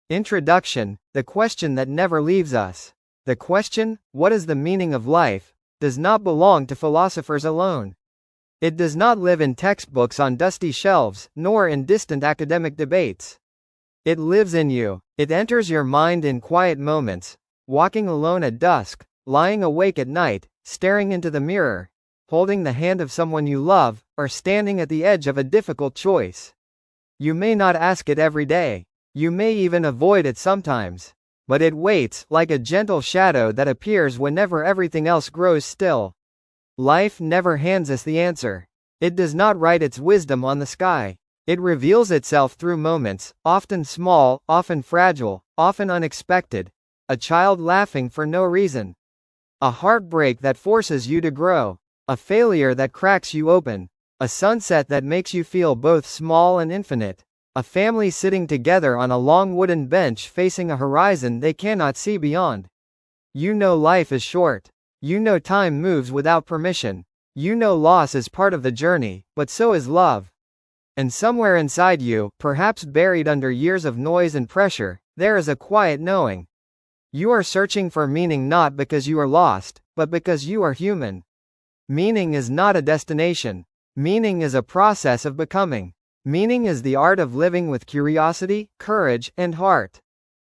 Introduction, the question that never leaves us. The question, what is the meaning of life, does not belong to philosophers alone. It does not live in textbooks on dusty shelves, nor in distant academic debates. It lives in you. It enters your mind in quiet moments, walking alone at dusk, lying awake at night, staring into the mirror, holding the hand of someone you love, or standing at the edge of a difficult choice. You may not ask it every day. You may even avoid it sometimes. But it waits, like a gentle shadow that appears whenever everything else grows still. Life never hands us the answer. It does not write its wisdom on the sky. It reveals itself through moments, often small, often fragile, often unexpected. A child laughing for no reason. A heartbreak that forces you to grow. A failure that cracks you open. A sunset that makes you feel both small and infinite. A family sitting together on a long wooden bench facing a horizon they cannot see beyond. You know life is short. You know time moves without permission. You know loss is part of the journey, but so is love. And somewhere inside you, perhaps buried under years of noise and pressure, there is a quiet knowing. You are searching for meaning not because you are lost, but because you are human. Meaning is not a destination. Meaning is a process of becoming. Meaning is the art of living with curiosity, courage, and heart.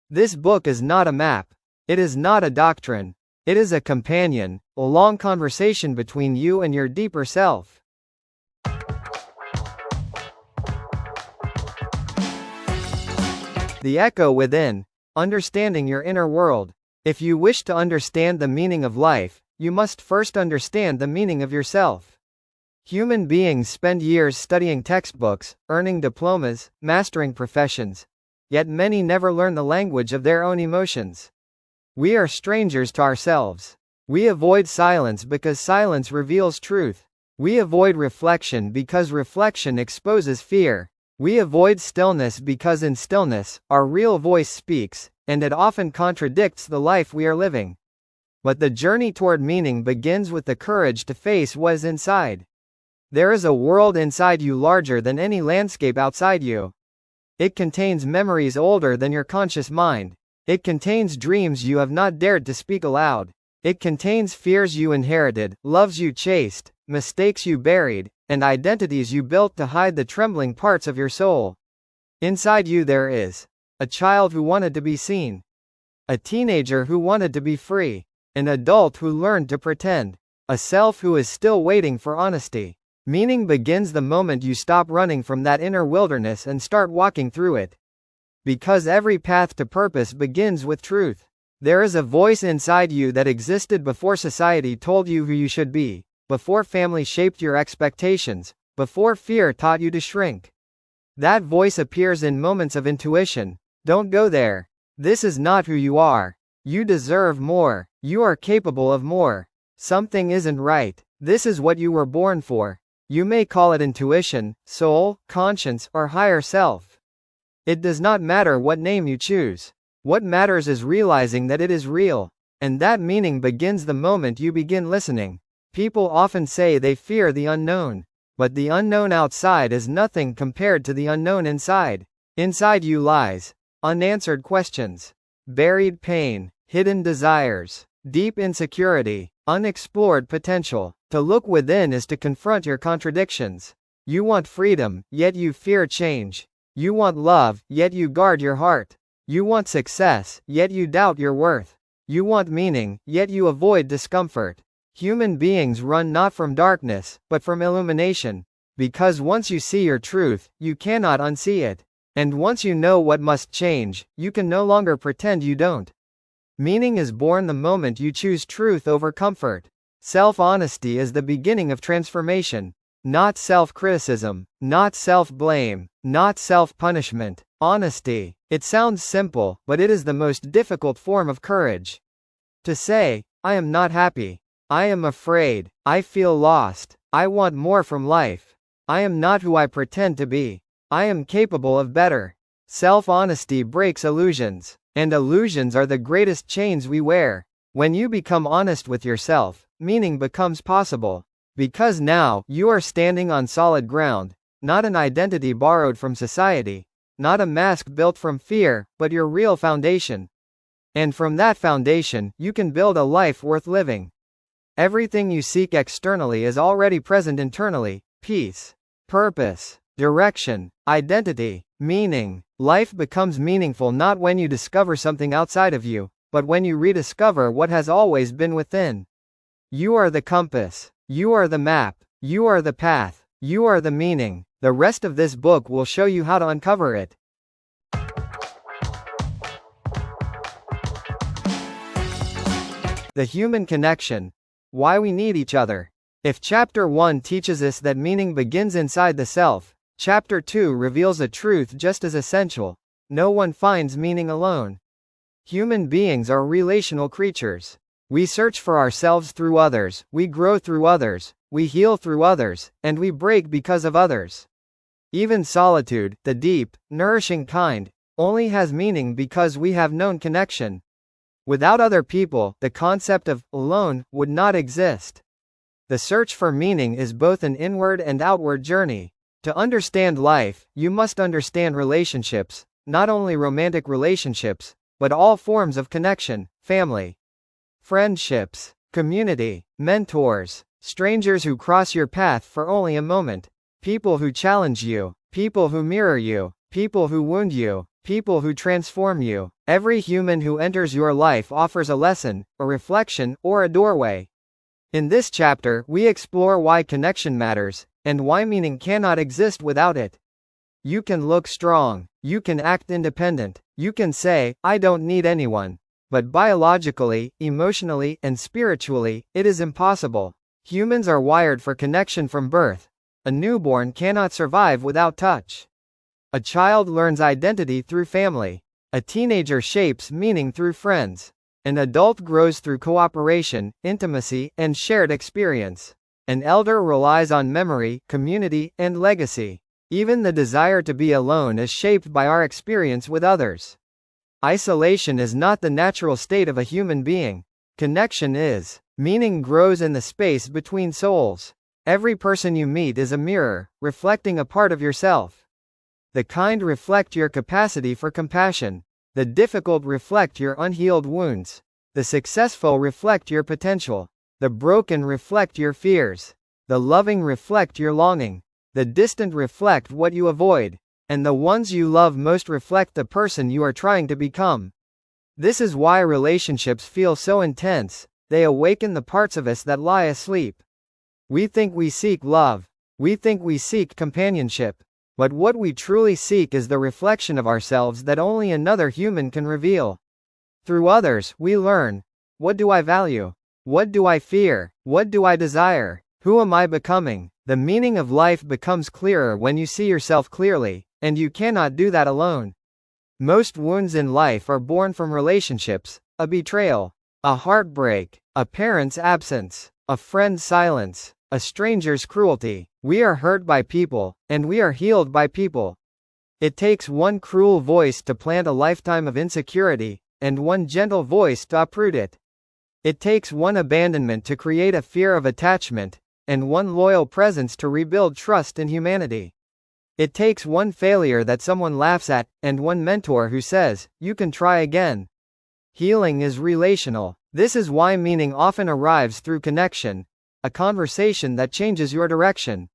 This book is not a map. It is not a doctrine. It is a companion, a long conversation between you and your deeper self. The Echo Within. Understanding your inner world. If you wish to understand the meaning of life, you must first understand the meaning of yourself. Human beings spend years studying textbooks, earning diplomas, mastering professions. Yet many never learn the language of their own emotions. We are strangers to ourselves. We avoid silence because silence reveals truth. We avoid reflection because reflection exposes fear. We avoid stillness because in stillness, our real voice speaks, and it often contradicts the life we are living. But the journey toward meaning begins with the courage to face what is inside. There is a world inside you larger than any landscape outside you. It contains memories older than your conscious mind. It contains dreams you have not dared to speak aloud. It contains fears you inherited, loves you chased, mistakes you buried, and identities you built to hide the trembling parts of your soul. Inside you there is a child who wanted to be seen, a teenager who wanted to be free, an adult who learned to pretend, a self who is still waiting for honesty. Meaning begins the moment you stop running from that inner wilderness and start walking through it. Because every path to purpose begins with truth. There is a voice inside you that existed before society told you who you should be, before family shaped your expectations, before fear taught you to shrink. That voice appears in moments of intuition. Don't go there. This is not who you are. You deserve more. You are capable of more. Something isn't right. This is what you were born for. You may call it intuition, soul, conscience, or higher self. It does not matter what name you choose. What matters is realizing that it is real. And that meaning begins the moment you begin listening. People often say they fear the unknown. But the unknown outside is nothing compared to the unknown inside. Inside you lies unanswered questions, buried pain, hidden desires, deep insecurity, unexplored potential. To look within is to confront your contradictions. You want freedom, yet you fear change. You want love, yet you guard your heart. You want success, yet you doubt your worth. You want meaning, yet you avoid discomfort. Human beings run not from darkness, but from illumination. Because once you see your truth, you cannot unsee it. And once you know what must change, you can no longer pretend you don't. Meaning is born the moment you choose truth over comfort. Self-honesty is the beginning of transformation. Not self-criticism, not self-blame, not self-punishment. Honesty. It sounds simple, but it is the most difficult form of courage. To say, I am not happy. I am afraid. I feel lost. I want more from life. I am not who I pretend to be. I am capable of better. Self-honesty breaks illusions. And illusions are the greatest chains we wear. When you become honest with yourself, meaning becomes possible. Because now, you are standing on solid ground, not an identity borrowed from society, not a mask built from fear, but your real foundation. And from that foundation, you can build a life worth living. Everything you seek externally is already present internally: peace, purpose, direction, identity, meaning. Life becomes meaningful not when you discover something outside of you, but when you rediscover what has always been within. You are the compass. You are the map. You are the path. You are the meaning. The rest of this book will show you how to uncover it. The human connection. Why we need each other. If Chapter 1 teaches us that meaning begins inside the self, Chapter 2 reveals a truth just as essential: no one finds meaning alone. Human beings are relational creatures. We search for ourselves through others, we grow through others, we heal through others, and we break because of others. Even solitude, the deep, nourishing kind, only has meaning because we have known connection. Without other people, the concept of alone would not exist. The search for meaning is both an inward and outward journey. To understand life, you must understand relationships, not only romantic relationships, but all forms of connection: family, friendships, community, mentors, strangers who cross your path for only a moment, people who challenge you, people who mirror you, people who wound you, people who transform you. Every human who enters your life offers a lesson, a reflection, or a doorway. In this chapter, we explore why connection matters, and why meaning cannot exist without it. You can look strong, you can act independent, you can say, "I don't need anyone." But biologically, emotionally, and spiritually, it is impossible. Humans are wired for connection from birth. A newborn cannot survive without touch. A child learns identity through family. A teenager shapes meaning through friends. An adult grows through cooperation, intimacy, and shared experience. An elder relies on memory, community, and legacy. Even the desire to be alone is shaped by our experience with others. Isolation is not the natural state of a human being. Connection is. Meaning grows in the space between souls. Every person you meet is a mirror, reflecting a part of yourself. The kind reflect your capacity for compassion. The difficult reflect your unhealed wounds. The successful reflect your potential. The broken reflect your fears. The loving reflect your longing. The distant reflect what you avoid. And the ones you love most reflect the person you are trying to become. This is why relationships feel so intense. They awaken the parts of us that lie asleep. We think we seek love. We think we seek companionship. But what we truly seek is the reflection of ourselves that only another human can reveal. Through others, we learn. What do I value? What do I fear? What do I desire? Who am I becoming? The meaning of life becomes clearer when you see yourself clearly, and you cannot do that alone. Most wounds in life are born from relationships: a betrayal, a heartbreak, a parent's absence, a friend's silence, a stranger's cruelty. We are hurt by people, and we are healed by people. It takes one cruel voice to plant a lifetime of insecurity, and one gentle voice to uproot it. It takes one abandonment to create a fear of attachment, and one loyal presence to rebuild trust in humanity. It takes one failure that someone laughs at, and one mentor who says, "You can try again." Healing is relational. This is why meaning often arrives through connection. A conversation that changes your direction.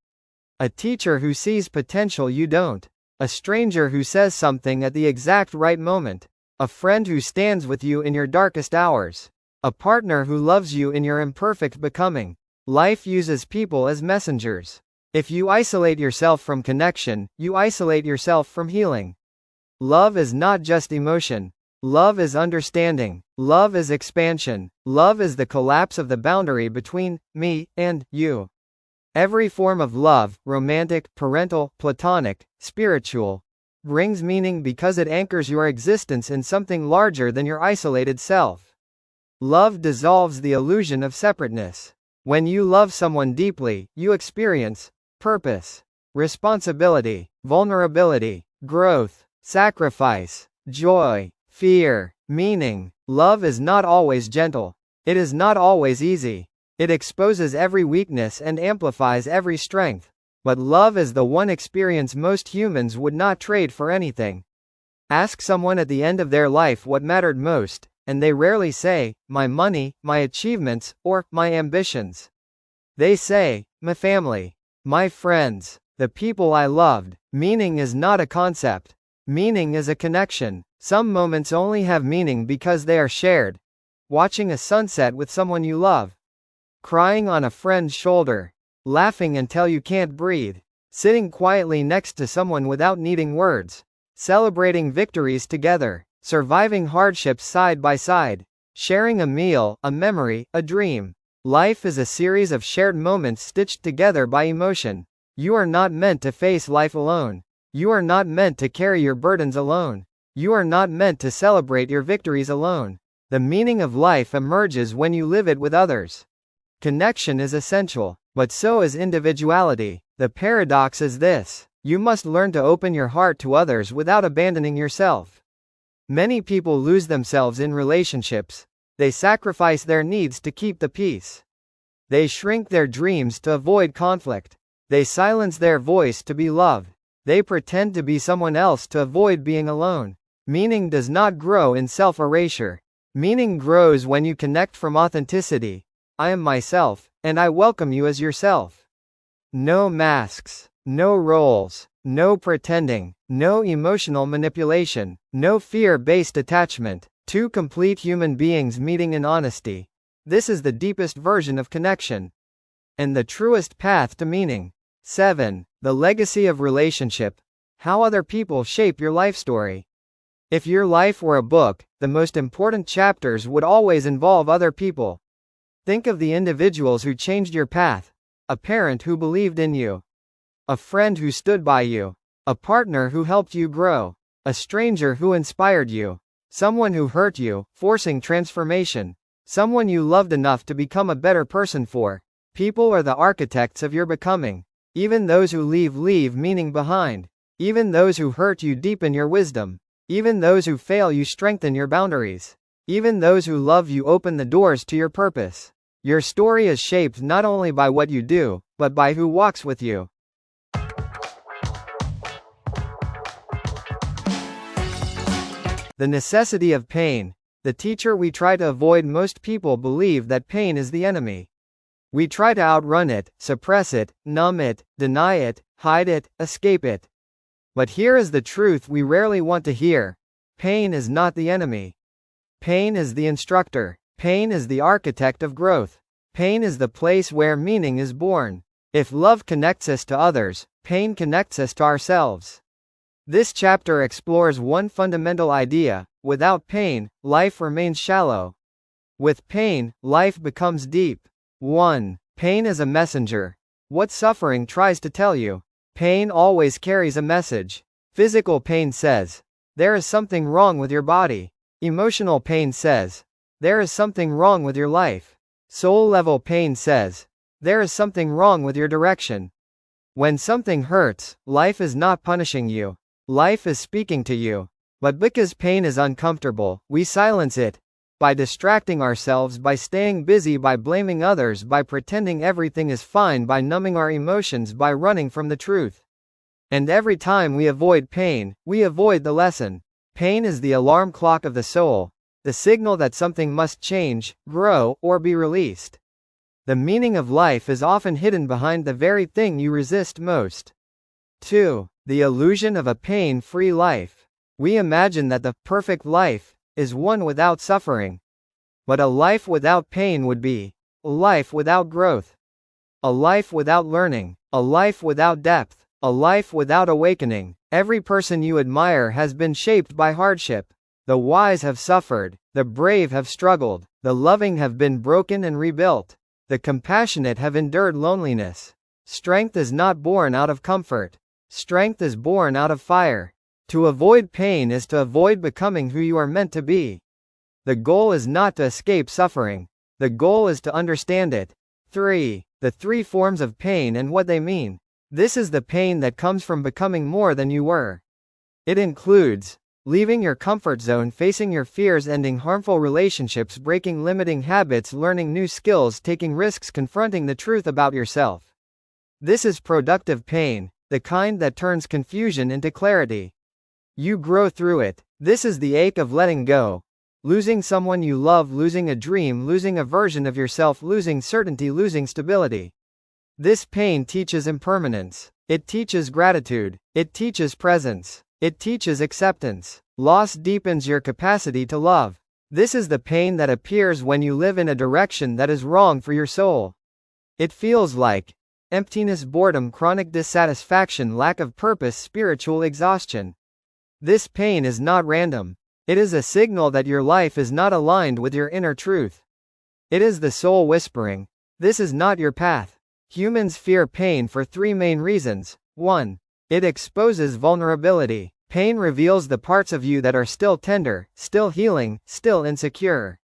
A teacher who sees potential you don't. A stranger who says something at the exact right moment. A friend who stands with you in your darkest hours. A partner who loves you in your imperfect becoming. Life uses people as messengers. If you isolate yourself from connection, you isolate yourself from healing. Love is not just emotion. Love is understanding. Love is expansion. Love is the collapse of the boundary between me and you. Every form of love, romantic, parental, platonic, spiritual, brings meaning because it anchors your existence in something larger than your isolated self. Love dissolves the illusion of separateness. When you love someone deeply, you experience purpose, responsibility, vulnerability, growth, sacrifice, joy, fear, meaning. Love is not always gentle. It is not always easy. It exposes every weakness and amplifies every strength. But love is the one experience most humans would not trade for anything. Ask someone at the end of their life what mattered most, and they rarely say, my money, my achievements, or my ambitions. They say, my family, my friends, the people I loved. Meaning is not a concept. Meaning is a connection. Some moments only have meaning because they are shared. Watching a sunset with someone you love. Crying on a friend's shoulder. Laughing until you can't breathe. Sitting quietly next to someone without needing words. Celebrating victories together. Surviving hardships side by side. Sharing a meal, a memory, a dream. Life is a series of shared moments stitched together by emotion. You are not meant to face life alone. You are not meant to carry your burdens alone. You are not meant to celebrate your victories alone. The meaning of life emerges when you live it with others. Connection is essential, but so is individuality. The paradox is this: you must learn to open your heart to others without abandoning yourself. Many people lose themselves in relationships. They sacrifice their needs to keep the peace. They shrink their dreams to avoid conflict. They silence their voice to be loved. They pretend to be someone else to avoid being alone. Meaning does not grow in self-erasure. Meaning grows when you connect from authenticity. I am myself, and I welcome you as yourself. No masks, no roles, no pretending, no emotional manipulation, no fear-based attachment. Two complete human beings meeting in honesty. This is the deepest version of connection. And the truest path to meaning. 7. The legacy of relationship. How other people shape your life story. If your life were a book, the most important chapters would always involve other people. Think of the individuals who changed your path. A parent who believed in you. A friend who stood by you. A partner who helped you grow. A stranger who inspired you. Someone who hurt you, forcing transformation. Someone you loved enough to become a better person for. People are the architects of your becoming. Even those who leave meaning behind. Even those who hurt you deepen your wisdom. Even those who fail you strengthen your boundaries. Even those who love you open the doors to your purpose. Your story is shaped not only by what you do, but by who walks with you. The necessity of pain. The teacher we try to avoid. Most people believe that pain is the enemy. We try to outrun it, suppress it, numb it, deny it, hide it, escape it. But here is the truth we rarely want to hear. Pain is not the enemy. Pain is the instructor. Pain is the architect of growth. Pain is the place where meaning is born. If love connects us to others, pain connects us to ourselves. This chapter explores one fundamental idea: without pain, life remains shallow. With pain, life becomes deep. 1. Pain is a messenger. What suffering tries to tell you? Pain always carries a message. Physical pain says, there is something wrong with your body. Emotional pain says, there is something wrong with your life. Soul-level pain says, there is something wrong with your direction. When something hurts, life is not punishing you. Life is speaking to you. But because pain is uncomfortable, we silence it. By distracting ourselves, by staying busy, by blaming others, by pretending everything is fine, by numbing our emotions, by running from the truth. And every time we avoid pain, we avoid the lesson. Pain is the alarm clock of the soul, the signal that something must change, grow, or be released. The meaning of life is often hidden behind the very thing you resist most. 2. The illusion of a pain-free life. We imagine that the perfect life is one without suffering. But a life without pain would be a life without growth, a life without learning, a life without depth, a life without awakening. Every person you admire has been shaped by hardship. The wise have suffered, the brave have struggled, the loving have been broken and rebuilt, the compassionate have endured loneliness. Strength is not born out of comfort. Strength is born out of fire. To avoid pain is to avoid becoming who you are meant to be. The goal is not to escape suffering. The goal is to understand it. 3. The 3 forms of pain and what they mean. This is the pain that comes from becoming more than you were. It includes leaving your comfort zone, facing your fears, ending harmful relationships, breaking limiting habits, learning new skills, taking risks, confronting the truth about yourself. This is productive pain, the kind that turns confusion into clarity. You grow through it. This is the ache of letting go. Losing someone you love, losing a dream, losing a version of yourself, losing certainty, losing stability. This pain teaches impermanence. It teaches gratitude. It teaches presence. It teaches acceptance. Loss deepens your capacity to love. This is the pain that appears when you live in a direction that is wrong for your soul. It feels like emptiness, boredom, chronic dissatisfaction, lack of purpose, spiritual exhaustion. This pain is not random. It is a signal that your life is not aligned with your inner truth. It is the soul whispering, "This is not your path." Humans fear pain for three main reasons. 1. It exposes vulnerability. Pain reveals the parts of you that are still tender, still healing, still insecure.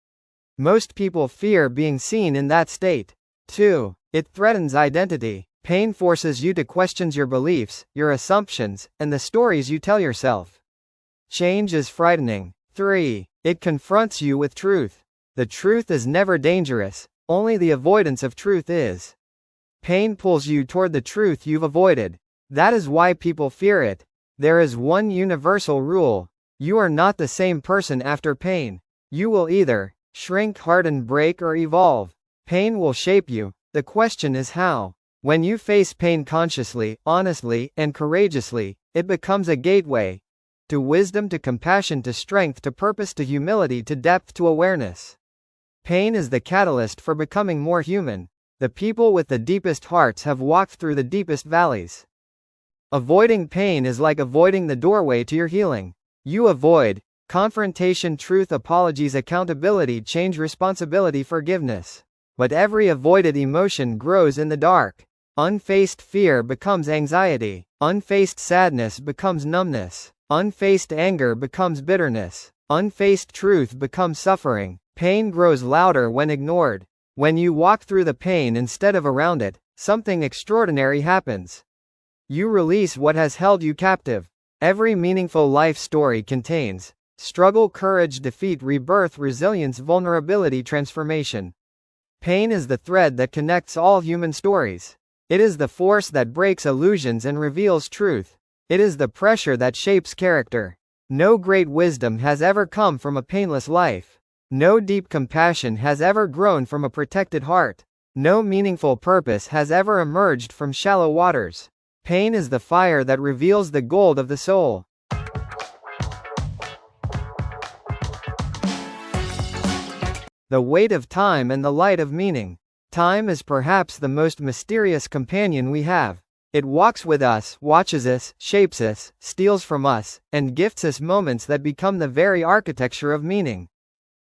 Most people fear being seen in that state. 2. It threatens identity. Pain forces you to question your beliefs, your assumptions, and the stories you tell yourself. Change is frightening. 3. It confronts you with truth. The truth is never dangerous, only the avoidance of truth is. Pain pulls you toward the truth you've avoided. That is why people fear it. There is one universal rule. You are not the same person after pain. You will either shrink, harden, break, or evolve. Pain will shape you. The question is how. When you face pain consciously, honestly, and courageously, it becomes a gateway to wisdom, to compassion, to strength, to purpose, to humility, to depth, to awareness. Pain is the catalyst for becoming more human. The people with the deepest hearts have walked through the deepest valleys. Avoiding pain is like avoiding the doorway to your healing. You avoid confrontation, truth, apologies, accountability, change, responsibility, forgiveness. But every avoided emotion grows in the dark. Unfaced fear becomes anxiety. Unfaced sadness becomes numbness. Unfaced anger becomes bitterness. Unfaced truth becomes suffering. Pain grows louder when ignored. When you walk through the pain instead of around it, something extraordinary happens. You release what has held you captive. Every meaningful life story contains struggle, courage, defeat, rebirth, resilience, vulnerability, transformation. Pain is the thread that connects all human stories. It is the force that breaks illusions and reveals truth. It is the pressure that shapes character. No great wisdom has ever come from a painless life. No deep compassion has ever grown from a protected heart. No meaningful purpose has ever emerged from shallow waters. Pain is the fire that reveals the gold of the soul. The weight of time and the light of meaning. Time is perhaps the most mysterious companion we have. It walks with us, watches us, shapes us, steals from us, and gifts us moments that become the very architecture of meaning.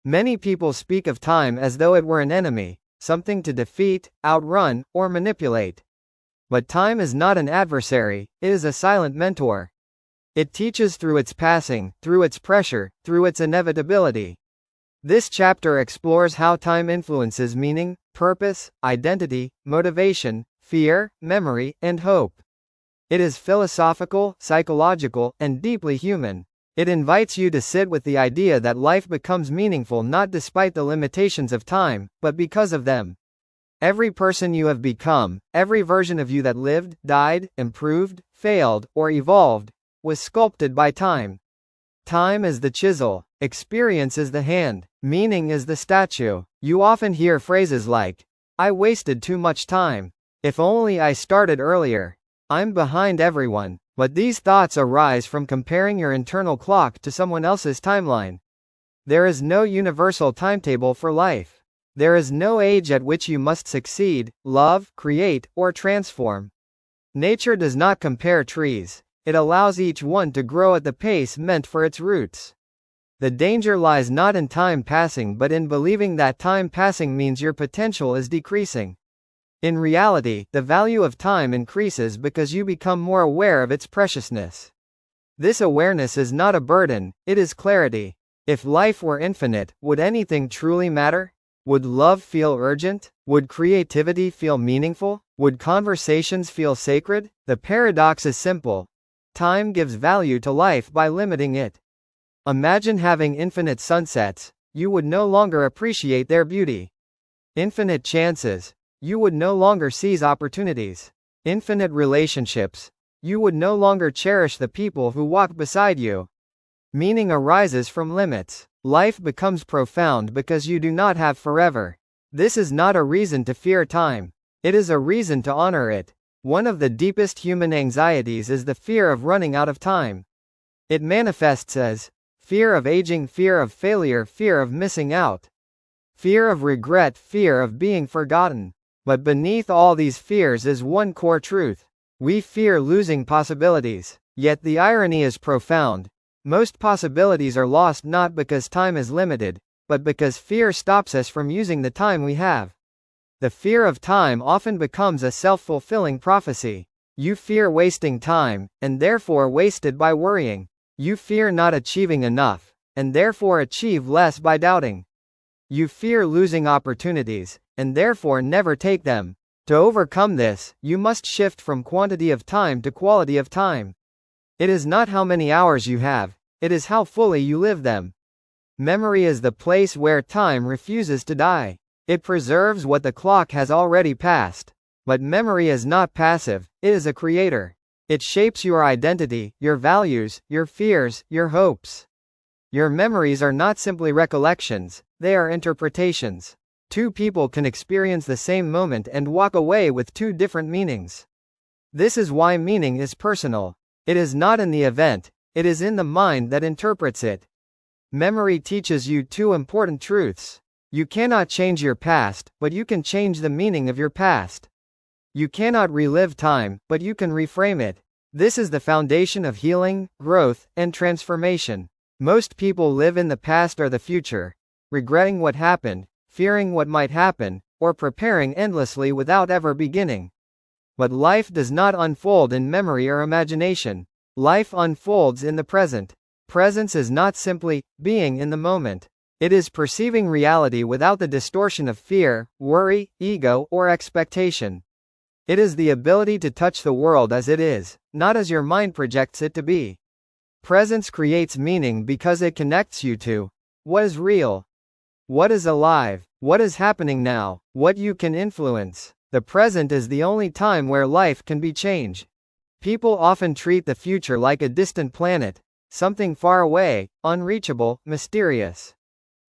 Many people speak of time as though it were an enemy, something to defeat, outrun, or manipulate. But time is not an adversary, it is a silent mentor. It teaches through its passing, through its pressure, through its inevitability. This chapter explores how time influences meaning, purpose, identity, motivation, fear, memory, and hope. It is philosophical, psychological, and deeply human. It invites you to sit with the idea that life becomes meaningful not despite the limitations of time, but because of them. Every person you have become, every version of you that lived, died, improved, failed, or evolved, was sculpted by time. Time is the chisel, experience is the hand, meaning is the statue. You often hear phrases like, "I wasted too much time. If only I started earlier. I'm behind everyone." But these thoughts arise from comparing your internal clock to someone else's timeline. There is no universal timetable for life. There is no age at which you must succeed, love, create, or transform. Nature does not compare trees. It allows each one to grow at the pace meant for its roots. The danger lies not in time passing but in believing that time passing means your potential is decreasing. In reality, the value of time increases because you become more aware of its preciousness. This awareness is not a burden, it is clarity. If life were infinite, would anything truly matter? Would love feel urgent? Would creativity feel meaningful? Would conversations feel sacred? The paradox is simple. Time gives value to life by limiting it. Imagine having infinite sunsets, you would no longer appreciate their beauty. Infinite chances, you would no longer seize opportunities. infinite relationships. You would no longer cherish the people who walk beside you. Meaning arises from limits. Life becomes profound because you do not have forever. This is not a reason to fear time. It is a reason to honor it. One of the deepest human anxieties is the fear of running out of time. It manifests as fear of aging, fear of failure, fear of missing out, fear of regret, fear of being forgotten. But beneath all these fears is one core truth. We fear losing possibilities. Yet the irony is profound. Most possibilities are lost not because time is limited, but because fear stops us from using the time we have. The fear of time often becomes a self-fulfilling prophecy. You fear wasting time, and therefore waste it by worrying. You fear not achieving enough, and therefore achieve less by doubting. You fear losing opportunities, and therefore never take them. To overcome this, you must shift from quantity of time to quality of time. It is not how many hours you have, it is how fully you live them. Memory is the place where time refuses to die. It preserves what the clock has already passed. But memory is not passive, it is a creator. It shapes your identity, your values, your fears, your hopes. Your memories are not simply recollections, they are interpretations. Two people can experience the same moment and walk away with two different meanings. This is why meaning is personal. It is not in the event, it is in the mind that interprets it. Memory teaches you two important truths. You cannot change your past, but you can change the meaning of your past. You cannot relive time, but you can reframe it. This is the foundation of healing, growth, and transformation. Most people live in the past or the future, regretting what happened, fearing what might happen, or preparing endlessly without ever beginning. But life does not unfold in memory or imagination. Life unfolds in the present. Presence is not simply being in the moment. It is perceiving reality without the distortion of fear, worry, ego, or expectation. It is the ability to touch the world as it is, not as your mind projects it to be. Presence creates meaning because it connects you to what is real, what is alive, what is happening now, what you can influence. The present is the only time where life can be changed. People often treat the future like a distant planet, something far away, unreachable, mysterious.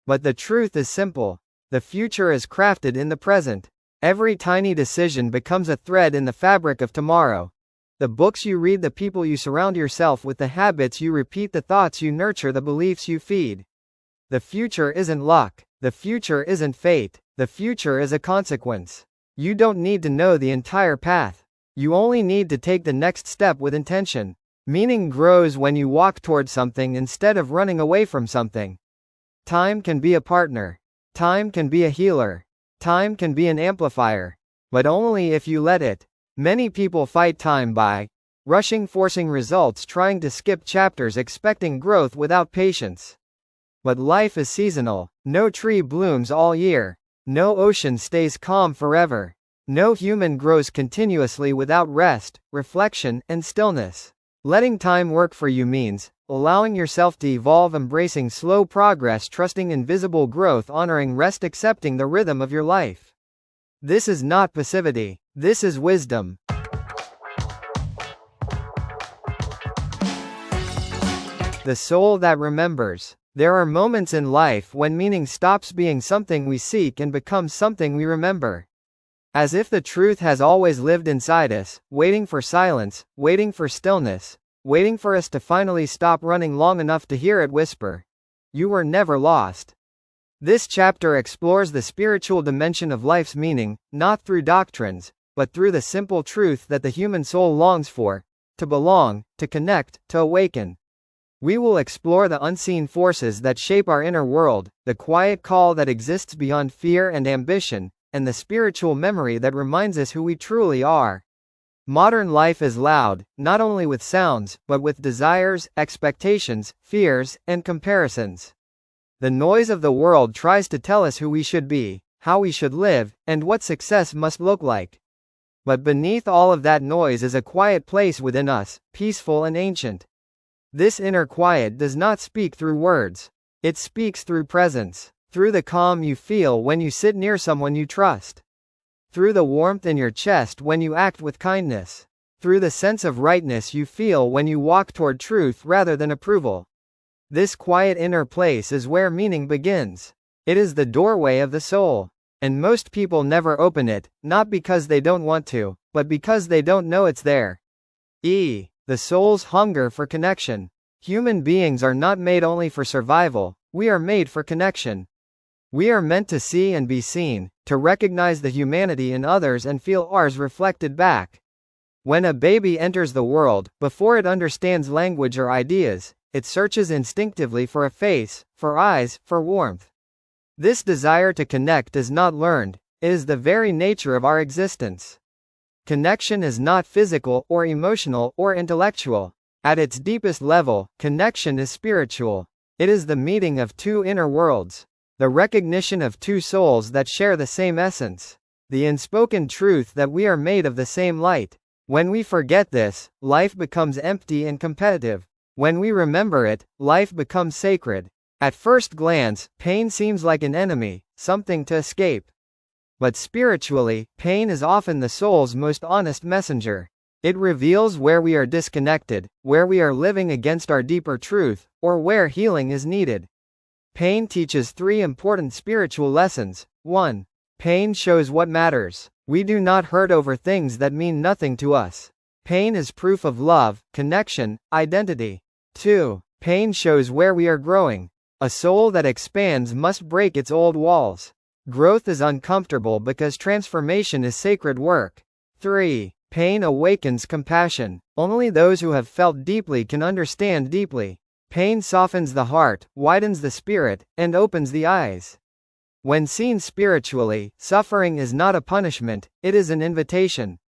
But the truth is simple. The future is crafted in the present. Every tiny decision becomes a thread in the fabric of tomorrow. The books you read, the people you surround yourself with, the habits you repeat, the thoughts you nurture, the beliefs you feed. The future isn't luck. The future isn't fate. The future is a consequence. You don't need to know the entire path. You only need to take the next step with intention. Meaning grows when you walk toward something instead of running away from something. Time can be a partner. Time can be a healer. Time can be an amplifier. But only if you let it. Many people fight time by rushing, forcing results, trying to skip chapters, expecting growth without patience. But life is seasonal. No tree blooms all year. No ocean stays calm forever. No human grows continuously without rest, reflection, and stillness. Letting time work for you means allowing yourself to evolve, embracing slow progress, trusting invisible growth, honoring rest, accepting the rhythm of your life. This is not passivity. This is wisdom. The soul that remembers. There are moments in life when meaning stops being something we seek and becomes something we remember. As if the truth has always lived inside us, waiting for silence, waiting for stillness, waiting for us to finally stop running long enough to hear it whisper, "You were never lost." This chapter explores the spiritual dimension of life's meaning, not through doctrines, but through the simple truth that the human soul longs for, to belong, to connect, to awaken. We will explore the unseen forces that shape our inner world, the quiet call that exists beyond fear and ambition, and the spiritual memory that reminds us who we truly are. Modern life is loud, not only with sounds, but with desires, expectations, fears, and comparisons. The noise of the world tries to tell us who we should be, how we should live, and what success must look like. But beneath all of that noise is a quiet place within us, peaceful and ancient. This inner quiet does not speak through words. It speaks through presence, through the calm you feel when you sit near someone you trust, through the warmth in your chest when you act with kindness, through the sense of rightness you feel when you walk toward truth rather than approval. This quiet inner place is where meaning begins. It is the doorway of the soul. And most people never open it, not because they don't want to, but because they don't know it's there. The soul's hunger for connection. Human beings are not made only for survival, we are made for connection. We are meant to see and be seen, to recognize the humanity in others and feel ours reflected back. When a baby enters the world, before it understands language or ideas, it searches instinctively for a face, for eyes, for warmth. This desire to connect is not learned, it is the very nature of our existence. Connection is not physical, or emotional, or intellectual. At its deepest level, connection is spiritual. It is the meeting of two inner worlds. The recognition of two souls that share the same essence. The unspoken truth that we are made of the same light. When we forget this, life becomes empty and competitive. When we remember it, life becomes sacred. At first glance, pain seems like an enemy, something to escape. But spiritually, pain is often the soul's most honest messenger. It reveals where we are disconnected, where we are living against our deeper truth, or where healing is needed. Pain teaches three important spiritual lessons. 1. Pain shows what matters. We do not hurt over things that mean nothing to us. Pain is proof of love, connection, identity. 2. Pain shows where we are growing. A soul that expands must break its old walls. Growth is uncomfortable because transformation is sacred work. 3. Pain awakens compassion. Only those who have felt deeply can understand deeply. Pain softens the heart, widens the spirit, and opens the eyes. When seen spiritually, suffering is not a punishment, it is an invitation.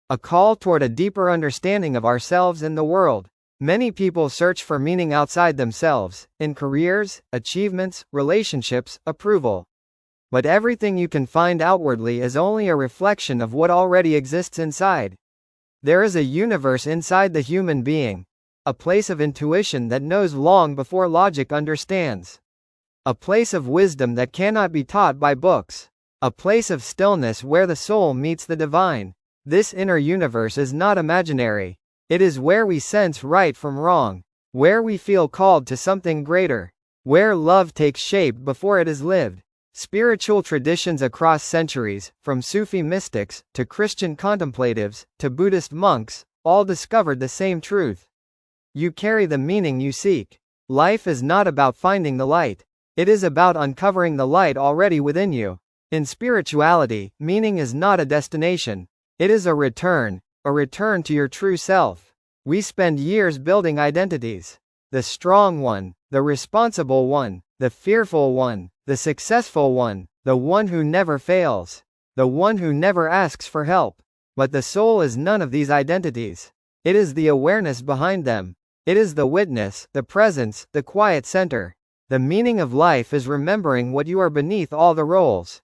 A call toward a deeper understanding of ourselves and the world. Many people search for meaning outside themselves, in careers, achievements, relationships, approval. But everything you can find outwardly is only a reflection of what already exists inside. There is a universe inside the human being. A place of intuition that knows long before logic understands. A place of wisdom that cannot be taught by books. A place of stillness where the soul meets the divine. This inner universe is not imaginary. It is where we sense right from wrong. Where we feel called to something greater. Where love takes shape before it is lived. Spiritual traditions across centuries, from Sufi mystics, to Christian contemplatives, to Buddhist monks, all discovered the same truth. You carry the meaning you seek. Life is not about finding the light. It is about uncovering the light already within you. In spirituality, meaning is not a destination. It is a return to your true self. We spend years building identities. The strong one, the responsible one, the fearful one, the successful one, the one who never fails, the one who never asks for help. But the soul is none of these identities. It is the awareness behind them. It is the witness, the presence, the quiet center. The meaning of life is remembering what you are beneath all the roles.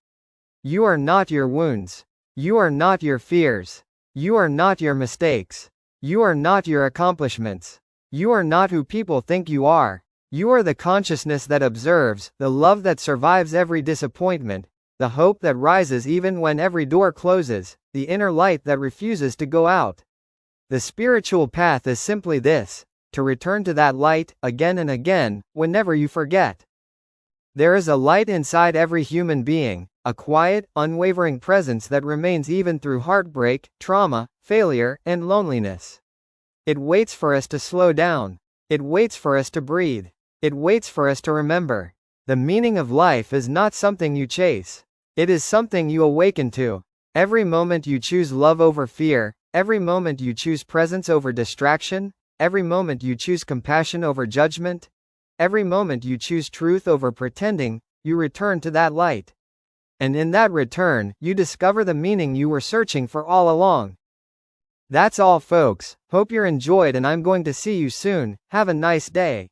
You are not your wounds. You are not your fears. You are not your mistakes. You are not your accomplishments. You are not who people think you are. You are the consciousness that observes, the love that survives every disappointment, the hope that rises even when every door closes, the inner light that refuses to go out. The spiritual path is simply this: to return to that light, again and again, whenever you forget. There is a light inside every human being, a quiet, unwavering presence that remains even through heartbreak, trauma, failure, and loneliness. It waits for us to slow down. It waits for us to breathe. It waits for us to remember. The meaning of life is not something you chase. It is something you awaken to. Every moment you choose love over fear, every moment you choose presence over distraction, every moment you choose compassion over judgment, every moment you choose truth over pretending, you return to that light. And in that return, you discover the meaning you were searching for all along. That's all, folks. Hope you're enjoyed, and I'm going to see you soon. Have a nice day.